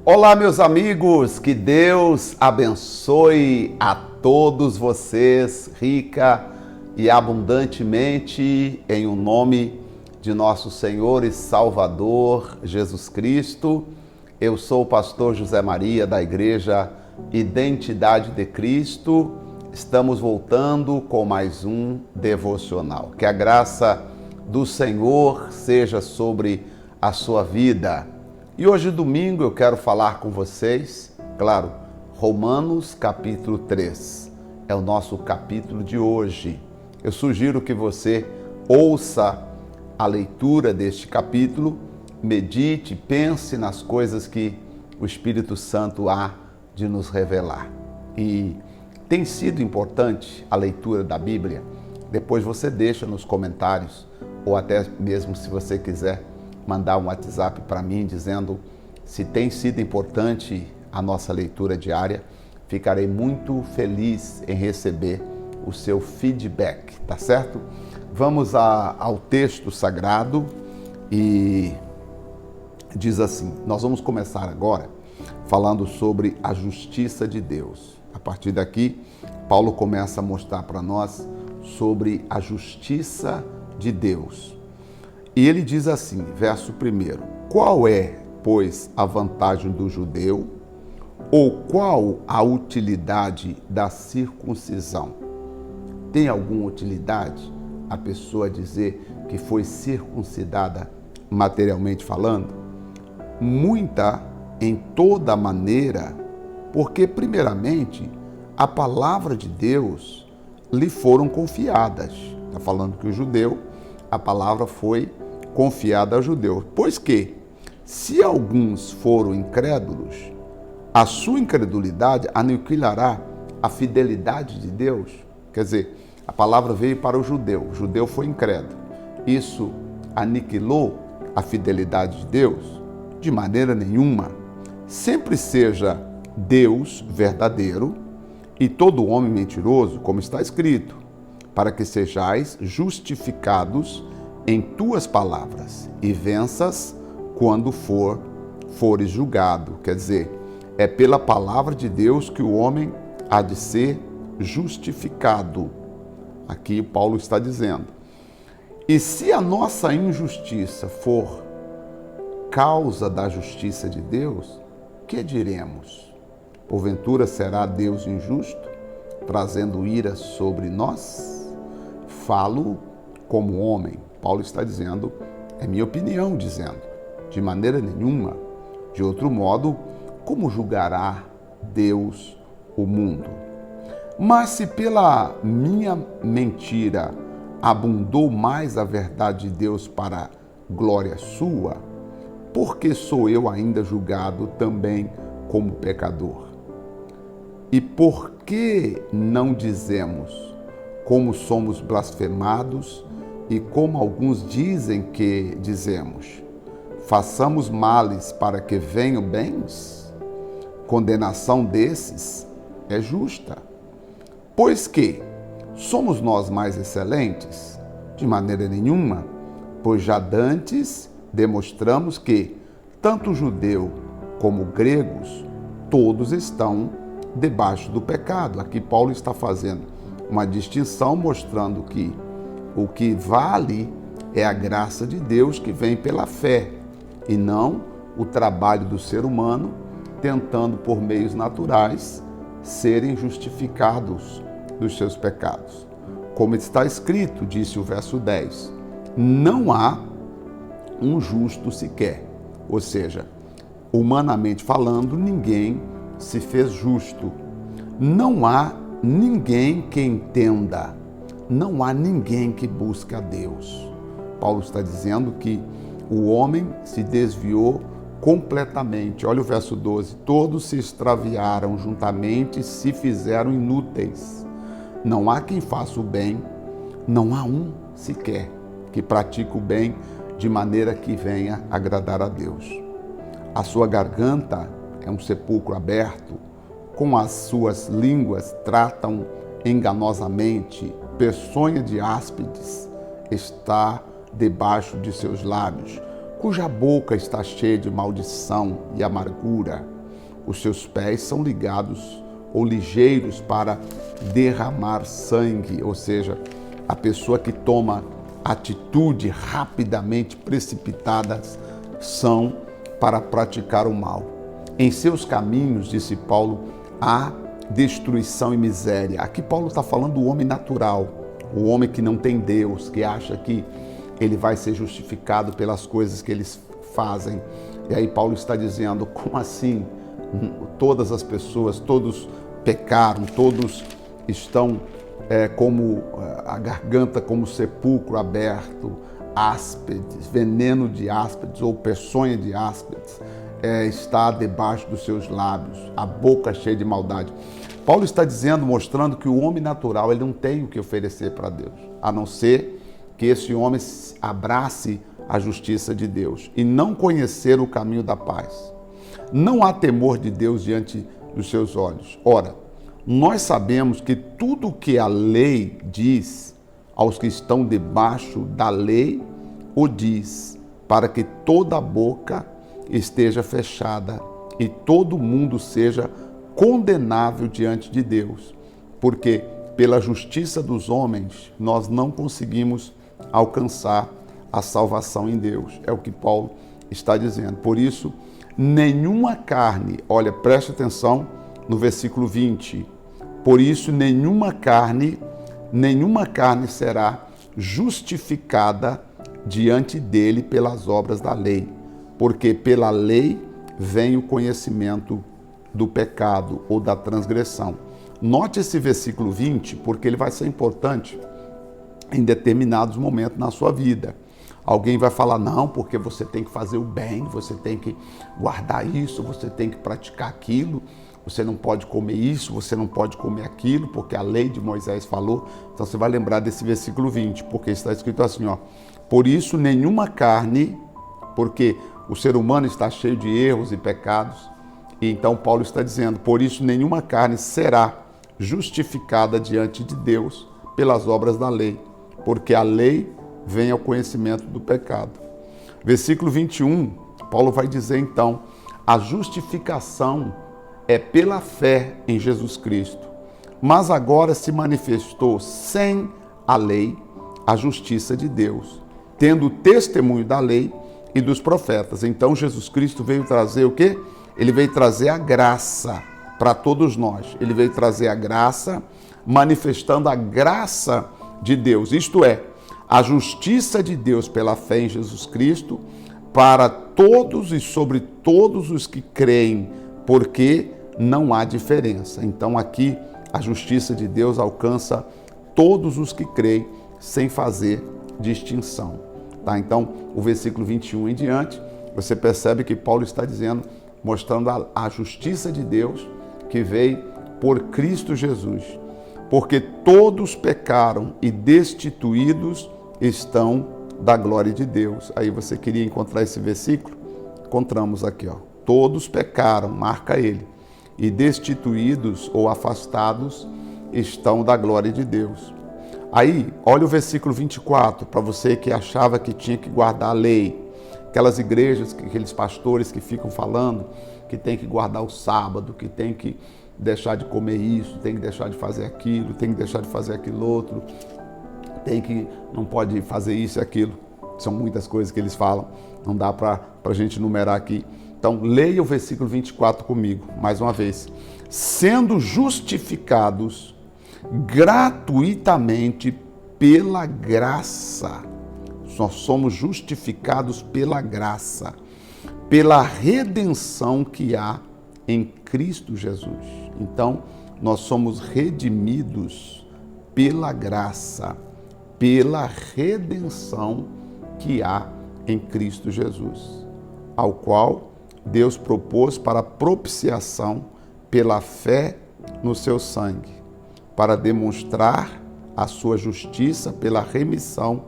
Olá, meus amigos, que Deus abençoe a todos vocês, rica e abundantemente, em o nome de nosso Senhor e Salvador Jesus Cristo. Eu sou o pastor José Maria, da Igreja Identidade de Cristo. Estamos voltando com mais um devocional. Que a graça do Senhor seja sobre a sua vida. E hoje, domingo, eu quero falar com vocês, claro, Romanos capítulo 3. É o nosso capítulo de hoje. Eu sugiro que você ouça a leitura deste capítulo, medite, pense nas coisas que o Espírito Santo há de nos revelar. E tem sido importante a leitura da Bíblia? Depois você deixa nos comentários, ou até mesmo se você quiser mandar um WhatsApp para mim dizendo se tem sido importante a nossa leitura diária. Ficarei muito feliz em receber o seu feedback, tá certo? Vamos ao texto sagrado e diz assim, nós vamos começar agora falando sobre a justiça de Deus. A partir daqui, Paulo começa a mostrar para nós sobre a justiça de Deus. E ele diz assim, verso 1, qual é, pois, a vantagem do judeu? Ou qual a utilidade da circuncisão? Tem alguma utilidade a pessoa dizer que foi circuncidada materialmente falando? Muita, em toda maneira, porque primeiramente a palavra de Deus lhe foram confiadas. Está falando que o judeu, a palavra foi confiada aos judeus. Pois que, se alguns foram incrédulos, a sua incredulidade aniquilará a fidelidade de Deus. Quer dizer, a palavra veio para o judeu foi incrédulo. Isso aniquilou a fidelidade de Deus? De maneira nenhuma. Sempre seja Deus verdadeiro e todo homem mentiroso, como está escrito, para que sejais justificados em tuas palavras e venças quando fores julgado. Quer dizer, é pela palavra de Deus que o homem há de ser justificado. Aqui Paulo está dizendo. E se a nossa injustiça for causa da justiça de Deus, que diremos? Porventura será Deus injusto, trazendo ira sobre nós? Falo como homem. Paulo está dizendo, é minha opinião, dizendo, de maneira nenhuma. De outro modo, como julgará Deus o mundo? Mas se pela minha mentira abundou mais a verdade de Deus para glória sua, por que sou eu ainda julgado também como pecador? E por que não dizemos, como somos blasfemados, e como alguns dizem que dizemos, façamos males para que venham bens? Condenação desses é justa. Pois que somos nós mais excelentes? De maneira nenhuma, pois já dantes demonstramos que tanto judeu como gregos, todos estão debaixo do pecado. Aqui Paulo está fazendo uma distinção, mostrando que o que vale é a graça de Deus que vem pela fé e não o trabalho do ser humano tentando por meios naturais serem justificados dos seus pecados. Como está escrito, disse o verso 10, não há um justo sequer. Ou seja, humanamente falando, ninguém se fez justo. Não há ninguém que entenda. Não há ninguém que busque a Deus. Paulo está dizendo que o homem se desviou completamente. Olha o verso 12. Todos se extraviaram juntamente e se fizeram inúteis. Não há quem faça o bem, não há um sequer que pratique o bem de maneira que venha agradar a Deus. A sua garganta é um sepulcro aberto, com as suas línguas tratam enganosamente, peçonha de áspides está debaixo de seus lábios. cuja boca está cheia de maldição e amargura. Os seus pés são ligados ou ligeiros para derramar sangue, ou seja, a pessoa que toma atitude rapidamente precipitadas são para praticar o mal. Em seus caminhos, disse Paulo, há destruição e miséria. Aqui Paulo está falando do homem natural, o homem que não tem Deus, que acha que ele vai ser justificado pelas coisas que eles fazem. E aí Paulo está dizendo, como assim? Todas as pessoas, todos pecaram, todos estão como a garganta como sepulcro aberto, áspides, veneno de áspides ou peçonha de áspides está debaixo dos seus lábios, a boca cheia de maldade. Paulo está dizendo, mostrando que o homem natural ele não tem o que oferecer para Deus, a não ser que esse homem abrace a justiça de Deus e não conhecer o caminho da paz. Não há temor de Deus diante dos seus olhos. Ora, nós sabemos que tudo o que a lei diz aos que estão debaixo da lei, o diz, para que toda a boca esteja fechada e todo mundo seja condenável diante de Deus. Porque pela justiça dos homens nós não conseguimos alcançar a salvação em Deus. É o que Paulo está dizendo. Por isso, nenhuma carne, olha, preste atenção no versículo 20. Por isso, nenhuma carne será justificada diante dele pelas obras da lei, porque pela lei vem o conhecimento do pecado ou da transgressão. Note esse versículo 20, porque ele vai ser importante em determinados momentos na sua vida. Alguém vai falar, não, porque você tem que fazer o bem, você tem que guardar isso, você tem que praticar aquilo, você não pode comer isso, você não pode comer aquilo, porque a lei de Moisés falou. Então você vai lembrar desse versículo 20, porque está escrito assim, ó, por isso nenhuma carne, porque o ser humano está cheio de erros e pecados, e então Paulo está dizendo, por isso nenhuma carne será justificada diante de Deus pelas obras da lei, porque a lei vem ao conhecimento do pecado. Versículo 21, Paulo vai dizer então, a justificação é pela fé em Jesus Cristo, mas agora se manifestou sem a lei a justiça de Deus, tendo o testemunho da lei e dos profetas. Então Jesus Cristo veio trazer o quê? Ele veio trazer a graça para todos nós. Ele veio trazer a graça, manifestando a graça de Deus, isto é, a justiça de Deus pela fé em Jesus Cristo para todos e sobre todos os que creem, porque não há diferença. Então aqui a justiça de Deus alcança todos os que creem sem fazer distinção. Tá? Então o versículo 21 em diante, você percebe que Paulo está dizendo, mostrando a justiça de Deus que veio por Cristo Jesus. Porque todos pecaram e destituídos estão da glória de Deus. Aí você queria encontrar esse versículo? Encontramos aqui, ó. Todos pecaram, marca ele, e destituídos ou afastados estão da glória de Deus. Aí, olha o versículo 24, para você que achava que tinha que guardar a lei. Aquelas igrejas, aqueles pastores que ficam falando que tem que guardar o sábado, que tem que deixar de comer isso, tem que deixar de fazer aquilo, tem que deixar de fazer aquilo outro, não pode fazer isso e aquilo. São muitas coisas que eles falam, não dá para a gente numerar aqui. Então, leia o versículo 24 comigo, mais uma vez. Sendo justificados gratuitamente pela graça. Nós somos justificados pela graça, pela redenção que há em Cristo Jesus. Então, nós somos redimidos pela graça, pela redenção que há em Cristo Jesus, ao qual Deus propôs para propiciação pela fé no seu sangue, para demonstrar a sua justiça pela remissão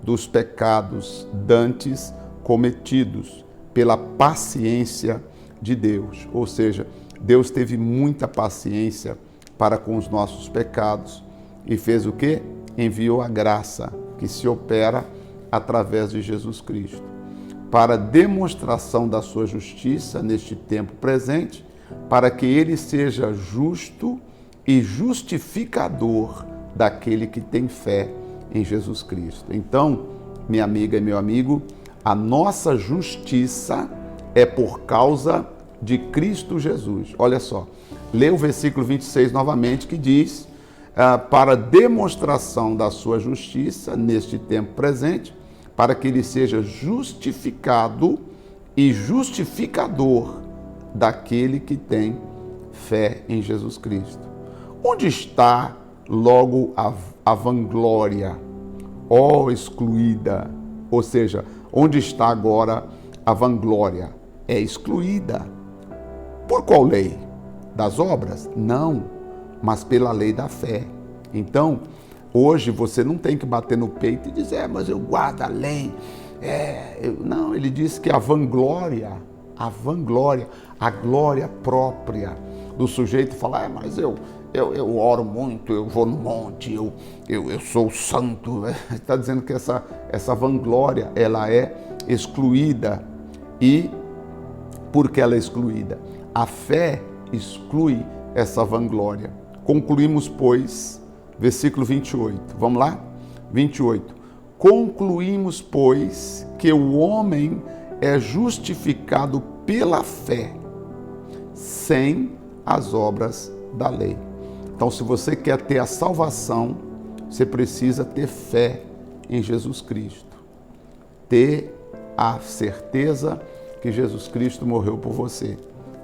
dos pecados dantes cometidos, pela paciência de Deus. Ou seja, Deus teve muita paciência para com os nossos pecados e fez o quê? Enviou a graça que se opera através de Jesus Cristo. para demonstração da sua justiça neste tempo presente, para que ele seja justo e justificador daquele que tem fé em Jesus Cristo. Então, minha amiga e meu amigo, a nossa justiça é por causa de Cristo Jesus. Olha só, lê o versículo 26 novamente, que diz, para demonstração da sua justiça neste tempo presente, para que ele seja justificado e justificador daquele que tem fé em Jesus Cristo. Onde está logo a vanglória, ó excluída? Ou seja, onde está agora a vanglória? É excluída. Por qual lei? Das obras? Não, mas pela lei da fé. Então, hoje você não tem que bater no peito e dizer, mas eu guardo a lei. Não, ele diz que a vanglória, a glória própria do sujeito falar, mas eu oro muito, eu vou no monte, eu sou santo. Está dizendo que essa vanglória, ela é excluída. E por que ela é excluída? A fé exclui essa vanglória. Concluímos, pois, versículo 28. Vamos lá? 28. Concluímos, pois, que o homem é justificado pela fé, sem as obras da lei. Então, se você quer ter a salvação, você precisa ter fé em Jesus Cristo. Ter a certeza que Jesus Cristo morreu por você.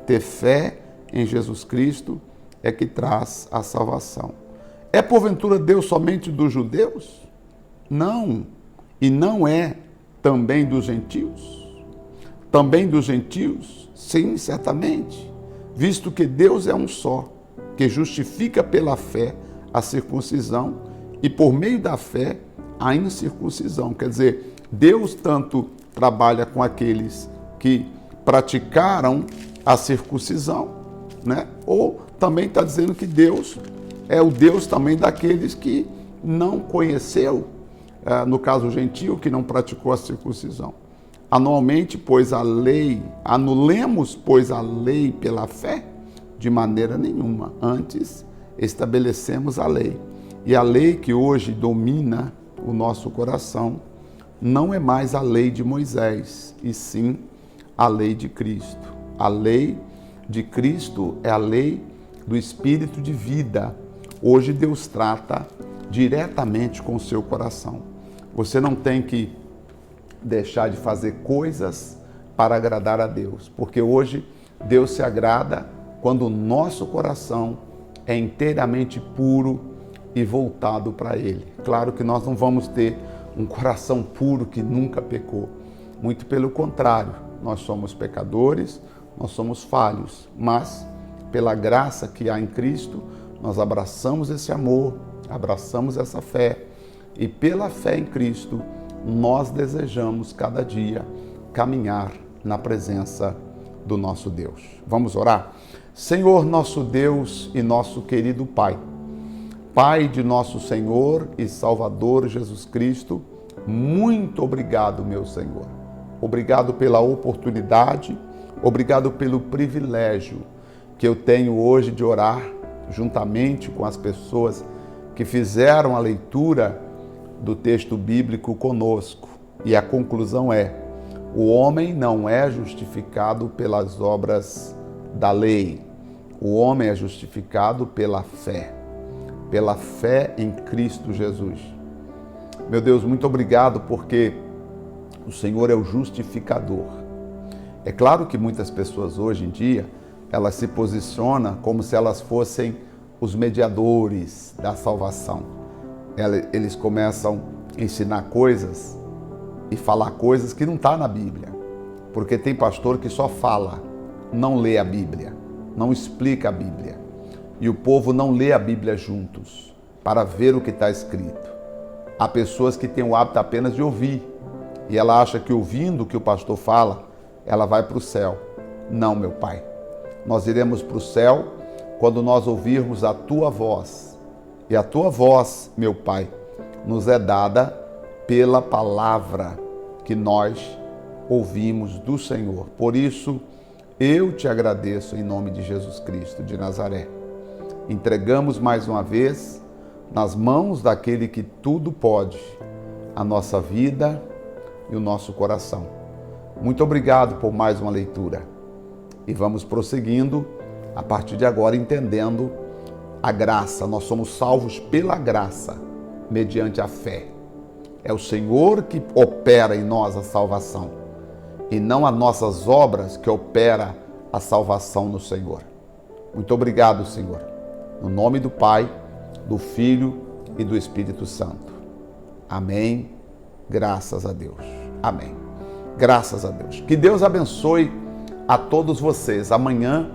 Ter fé em Jesus Cristo é que traz a salvação. É porventura Deus somente dos judeus? Não. E não é também dos gentios? Também dos gentios? Sim, certamente. Visto que Deus é um só, que justifica pela fé a circuncisão e por meio da fé a incircuncisão. Quer dizer, Deus tanto trabalha com aqueles que praticaram a circuncisão, né? Ou também está dizendo que Deus é o Deus também daqueles que não conheceu, no caso gentio, que não praticou a circuncisão. Anulemos, pois, a lei pela fé? De maneira nenhuma. Antes, estabelecemos a lei. E a lei que hoje domina o nosso coração não é mais a lei de Moisés, e sim a lei de Cristo. A lei de Cristo é a lei do Espírito de vida. Hoje Deus trata diretamente com o seu coração. Você não tem que deixar de fazer coisas para agradar a Deus, porque hoje Deus se agrada quando o nosso coração é inteiramente puro e voltado para Ele. Claro que nós não vamos ter um coração puro que nunca pecou. Muito pelo contrário, nós somos pecadores, nós somos falhos, mas pela graça que há em Cristo, nós abraçamos esse amor, abraçamos essa fé, e pela fé em Cristo, nós desejamos cada dia caminhar na presença do nosso Deus. Vamos orar? Senhor, nosso Deus e nosso querido Pai, Pai de nosso Senhor e Salvador Jesus Cristo, muito obrigado, meu Senhor. Obrigado pela oportunidade, obrigado pelo privilégio que eu tenho hoje de orar juntamente com as pessoas que fizeram a leitura do texto bíblico conosco. E a conclusão é: o homem não é justificado pelas obras da lei. O homem é justificado pela fé em Cristo Jesus. Meu Deus, muito obrigado, porque o Senhor é o justificador. É claro que muitas pessoas hoje em dia, elas se posicionam como se elas fossem os mediadores da salvação. Eles começam a ensinar coisas e falar coisas que não estão na Bíblia. Porque tem pastor que só fala, não lê a Bíblia, não explica a Bíblia. E o povo não lê a Bíblia juntos, para ver o que está escrito. Há pessoas que têm o hábito apenas de ouvir, e ela acha que ouvindo o que o pastor fala, ela vai para o céu. Não, meu Pai. Nós iremos para o céu quando nós ouvirmos a Tua voz. E a Tua voz, meu Pai, nos é dada pela palavra que nós ouvimos do Senhor. Por isso, eu te agradeço em nome de Jesus Cristo de Nazaré. Entregamos mais uma vez nas mãos daquele que tudo pode, a nossa vida e o nosso coração. Muito obrigado por mais uma leitura. E vamos prosseguindo, a partir de agora, entendendo a graça. Nós somos salvos pela graça, mediante a fé. É o Senhor que opera em nós a salvação, e não as nossas obras que opera a salvação no Senhor. Muito obrigado, Senhor. No nome do Pai, do Filho e do Espírito Santo. Amém. Graças a Deus. Amém. Graças a Deus. Que Deus abençoe a todos vocês. Amanhã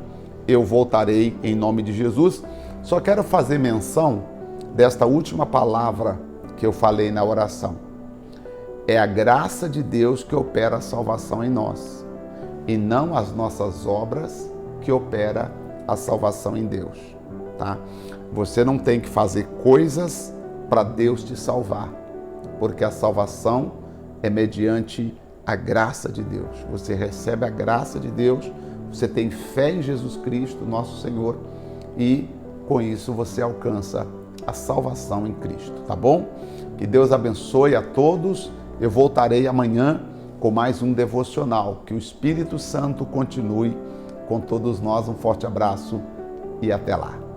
eu voltarei em nome de Jesus. Só quero fazer menção desta última palavra que eu falei na oração. É a graça de Deus que opera a salvação em nós, e não as nossas obras que opera a salvação em Deus, tá? Você não tem que fazer coisas para Deus te salvar, porque a salvação é mediante a graça de Deus. Você recebe a graça de Deus, você tem fé em Jesus Cristo, nosso Senhor, e com isso você alcança a salvação em Cristo, tá bom? Que Deus abençoe a todos. Eu voltarei amanhã com mais um devocional. Que o Espírito Santo continue com todos nós. Um forte abraço e até lá.